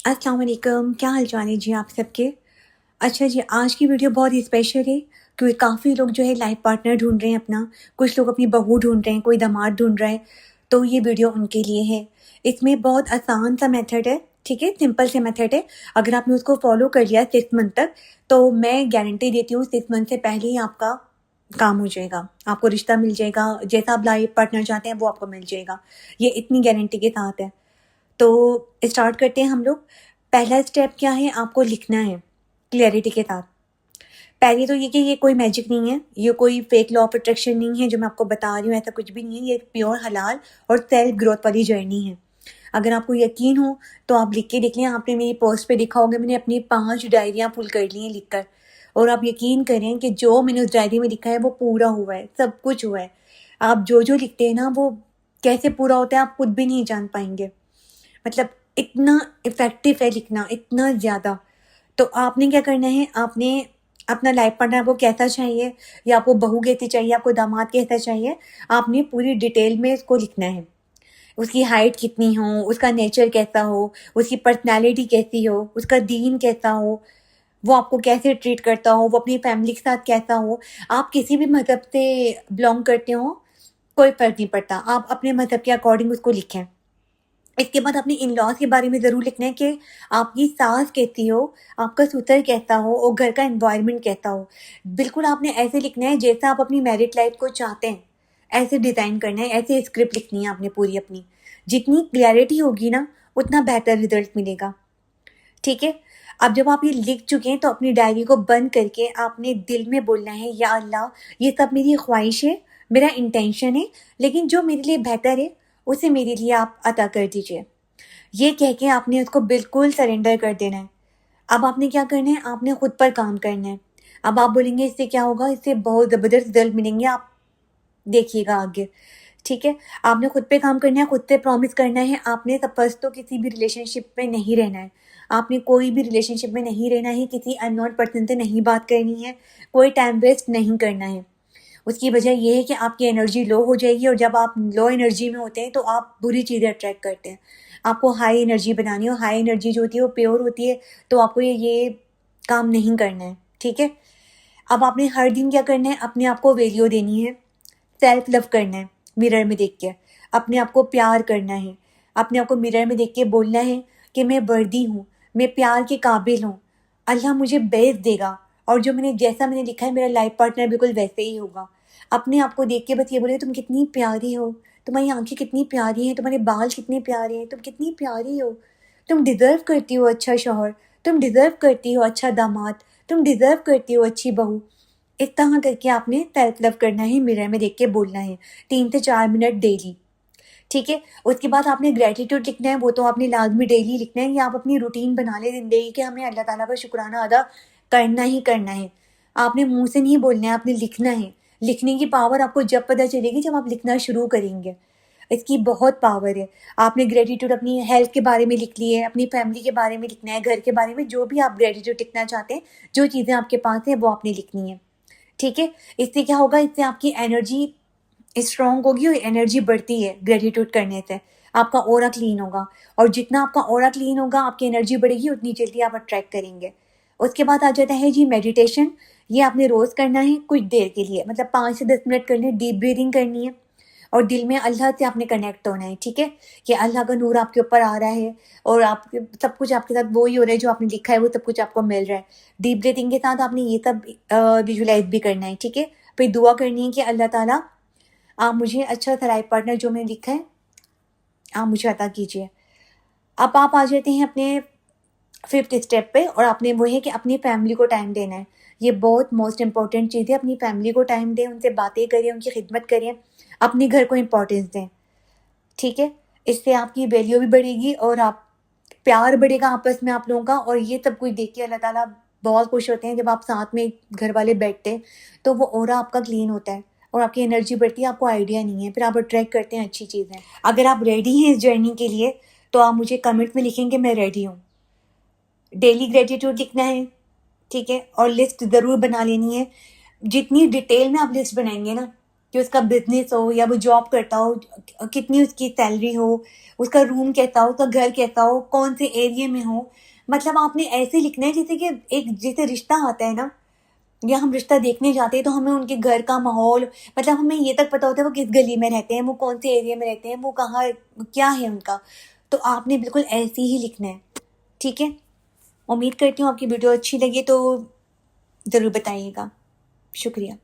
अस्सलाम वालेकुम, क्या हाल चाल है जी आप सबके। अच्छा जी, आज की वीडियो बहुत ही स्पेशल है क्योंकि काफ़ी लोग जो है लाइफ पार्टनर ढूंढ रहे हैं अपना। कुछ लोग अपनी बहू ढूंढ रहे हैं, कोई दामाद ढूंढ रहा है, तो ये वीडियो उनके लिए है। इसमें बहुत आसान सा मेथड है, ठीक है, सिंपल से मेथड है। अगर आपने उसको फॉलो कर लिया 6 मंथ तक, तो मैं गारंटी देती हूँ 6 मंथ से पहले ही आपका काम हो जाएगा, आपको रिश्ता मिल जाएगा, जैसा आप लाइफ पार्टनर चाहते हैं वो आपको मिल जाएगा। ये इतनी गारंटी के साथ है। तो स्टार्ट करते हैं हम लोग। पहला स्टेप क्या है, आपको लिखना है क्लैरिटी के साथ। पहले तो ये कि ये कोई मैजिक नहीं है, ये कोई फेक लॉ ऑफ अट्रैक्शन नहीं है जो मैं आपको बता रही हूँ, ऐसा कुछ भी नहीं है। ये प्योर हलाल और सेल्फ ग्रोथ वाली जर्नी है। अगर आपको यकीन हो तो आप लिख के देख लें। आपने मेरी पोस्ट पे देखा होगा, मैंने अपनी 5 डायरियाँ फुल कर ली हैं लिखकर। और आप यकीन करें कि जो मैंने उस डायरी में लिखा है वो पूरा हुआ है, सब कुछ हुआ है। आप जो जो लिखते हैं ना, वो कैसे पूरा होता है आप खुद भी नहीं जान पाएंगे। मतलब इतना इफ़ेक्टिव है लिखना, इतना ज़्यादा। तो आपने क्या करना है, आपने अपना लाइफ पार्टनर आपको कैसा चाहिए, या आपको बहू कैसी चाहिए, आपको दामाद कैसा चाहिए, आपने पूरी डिटेल में इसको लिखना है। उसकी हाइट कितनी हो, उसका नेचर कैसा हो, उसकी पर्सनैलिटी कैसी हो, उसका दीन कैसा हो, वो आपको कैसे ट्रीट करता हो, वो अपनी फैमिली के साथ कैसा हो। आप किसी भी मज़हब से बिलोंग करते हो, कोई फ़र्क नहीं पड़ता, आप अपने मज़हब के अकॉर्डिंग उसको लिखें। इसके बाद अपने इन-लॉज़ के बारे में ज़रूर लिखना है कि आपकी सास कैसी हो, आपका ससुर कैसा हो और घर का एनवायरनमेंट कैसा हो। बिल्कुल आपने ऐसे लिखना है जैसा आप अपनी मैरिड लाइफ़ को चाहते हैं, ऐसे डिज़ाइन करना है, ऐसे स्क्रिप्ट लिखनी है आपने पूरी अपनी। जितनी क्लैरिटी होगी ना, उतना बेहतर रिज़ल्ट मिलेगा, ठीक है? अब जब आप ये लिख चुके हैं तो अपनी डायरी को बंद करके आपने दिल में बोलना है, या अल्लाह, ये सब मेरी ख्वाहिश है, मेरा इंटेंशन है, लेकिन जो मेरे लिए बेहतर है उसे मेरे लिए आप अता कर दीजिए। ये कह के आपने उसको बिल्कुल सरेंडर कर देना है। अब आपने क्या करना है, आपने खुद पर काम करना है। अब आप बोलेंगे इससे क्या होगा, इससे बहुत ज़बरदस्त रिजल्ट मिलेंगे, आप देखिएगा आगे, ठीक है? आपने खुद पे काम करना है, खुद से प्रॉमिस करना है। आपने सब फर्स्ट तो किसी भी रिलेशनशिप में नहीं रहना है। आपने कोई भी रिलेशनशिप में नहीं रहना है, किसी अननोन पर्सन से नहीं बात करनी है, कोई टाइम वेस्ट नहीं करना है। उसकी वजह ये है कि आपकी एनर्जी लो हो जाएगी, और जब आप लो एनर्जी में होते हैं तो आप बुरी चीज़ें अट्रैक्ट करते हैं। आपको हाई एनर्जी बनानी हो, हाई एनर्जी जो होती है वो प्योर होती है, तो आपको ये काम नहीं करना है, ठीक है? अब आपने हर दिन क्या करना है, अपने आप को वैल्यू देनी है, सेल्फ लव करना है मिरर में देख के, अपने आप को प्यार करना है, अपने आप को मिरर में देख के बोलना है कि मैं वर्दी हूँ, मैं प्यार के काबिल हूँ, अल्लाह मुझे बेस देगा, और जो जैसा मैंने लिखा है मेरा लाइफ पार्टनर बिल्कुल वैसे ही होगा। अपने आप को देख के बस ये बोले, तुम कितनी प्यारी हो, तुम्हारी आंखें कितनी प्यारी हैं, तुम्हारे बाल कितने प्यारे हैं, तुम कितनी प्यारी हो, तुम डिज़र्व करती हो अच्छा शौहर, तुम डिज़र्व करती हो अच्छा दामाद, तुम डिज़र्व करती हो अच्छी बहू। इस तरह करके आपने सेल्फ लव करना है, मिरर में देख के बोलना है 3 से 4 मिनट डेली, ठीक है? उसके बाद आपने ग्रैटिट्यूड लिखना है, वो तो आपने लाज़मी डेली लिखना है, या आप अपनी रूटीन बना लें ज़िंदगी कि हमें अल्लाह ताला का शुक्राना अदा करना ही करना है। आपने मुँह से नहीं बोलना है, आपने लिखना है। लिखने की पावर आपको जब पता चलेगी जब आप लिखना शुरू करेंगे। इसकी बहुत पावर है। आपने ग्रैटिट्यूड अपनी हेल्थ के बारे में लिख ली है, अपनी फैमिली के बारे में लिखना है, घर के बारे में, जो भी आप ग्रैटिट्यूड लिखना चाहते हैं, जो चीज़ें आपके पास हैं वो आपने लिखनी है। ठीक है? इससे क्या होगा, इससे आपकी एनर्जी स्ट्रॉन्ग होगी और एनर्जी बढ़ती है ग्रेटिट्यूड करने से। आपका ऑरा क्लीन होगा, और जितना आपका ऑरा क्लीन होगा, आपकी एनर्जी बढ़ेगी, उतनी जल्दी आप अट्रैक्ट करेंगे। उसके बाद आ जाता है जी मेडिटेशन। ये आपने रोज़ करना है कुछ देर के लिए, मतलब 5 से 10 मिनट करने, डीप ब्रीथिंग करनी है, और दिल में अल्लाह से आपने कनेक्ट होना है, ठीक है? कि अल्लाह का नूर आपके ऊपर आ रहा है, और आपके सब कुछ आपके साथ वो ही हो रहा है जो आपने लिखा है, वो सब कुछ आपको मिल रहा है। डीप ब्रीथिंग के साथ आपने ये सब विजुलाइज़ भी करना है, ठीक है? फिर दुआ करनी है कि अल्लाह ताला, आप मुझे अच्छा सा लाइफ पार्टनर जो मैंने लिखा है, आप मुझे अता कीजिए। अब आप आ जाते हैं अपने 5th स्टेप पे, और आपने वो है कि अपनी फैमिली को टाइम देना है। ये बहुत मोस्ट इम्पोर्टेंट चीज़ है, अपनी फैमिली को टाइम दें, उनसे बातें करें, उनकी खिदमत करें, अपने घर को इम्पोर्टेंस दें, ठीक है? इससे आपकी वैल्यू भी बढ़ेगी, और आप प्यार बढ़ेगा आपस में आप लोगों का, और ये सब कुछ देख के अल्लाह ताला बहुत खुश होते हैं जब आप साथ में घर वाले बैठते हैं, तो वो ऑरा आपका क्लीन होता है और आपकी एनर्जी बढ़ती है, आपको आइडिया नहीं है, फिर आप अट्रैक्ट करते हैं अच्छी चीज़ें। अगर आप रेडी हैं इस जर्नी के लिए, तो आप मुझे कमेंट में लिखेंगे मैं रेडी हूँ। डेली ग्रेटिट्यूड लिखना है, ठीक है? और लिस्ट ज़रूर बना लेनी है। जितनी डिटेल में आप लिस्ट बनाएंगे ना, कि उसका बिजनेस हो या वो जॉब करता हो, कितनी उसकी सैलरी हो, उसका रूम कैसा हो, उसका घर कैसा हो, कौन से एरिया में हो। मतलब आपने ऐसे लिखना है जैसे कि एक जैसे रिश्ता आता है ना, या हम रिश्ता देखने जाते हैं तो हमें उनके घर का माहौल, मतलब हमें ये तक पता होता है वो किस गली में रहते हैं, वो कौन से एरिया में रहते हैं, वो कहाँ, क्या है उनका। तो आपने बिल्कुल ऐसे ही लिखना है, ठीक है। उम्मीद करती हूँ आपकी वीडियो अच्छी लगी तो ज़रूर बताइएगा। शुक्रिया।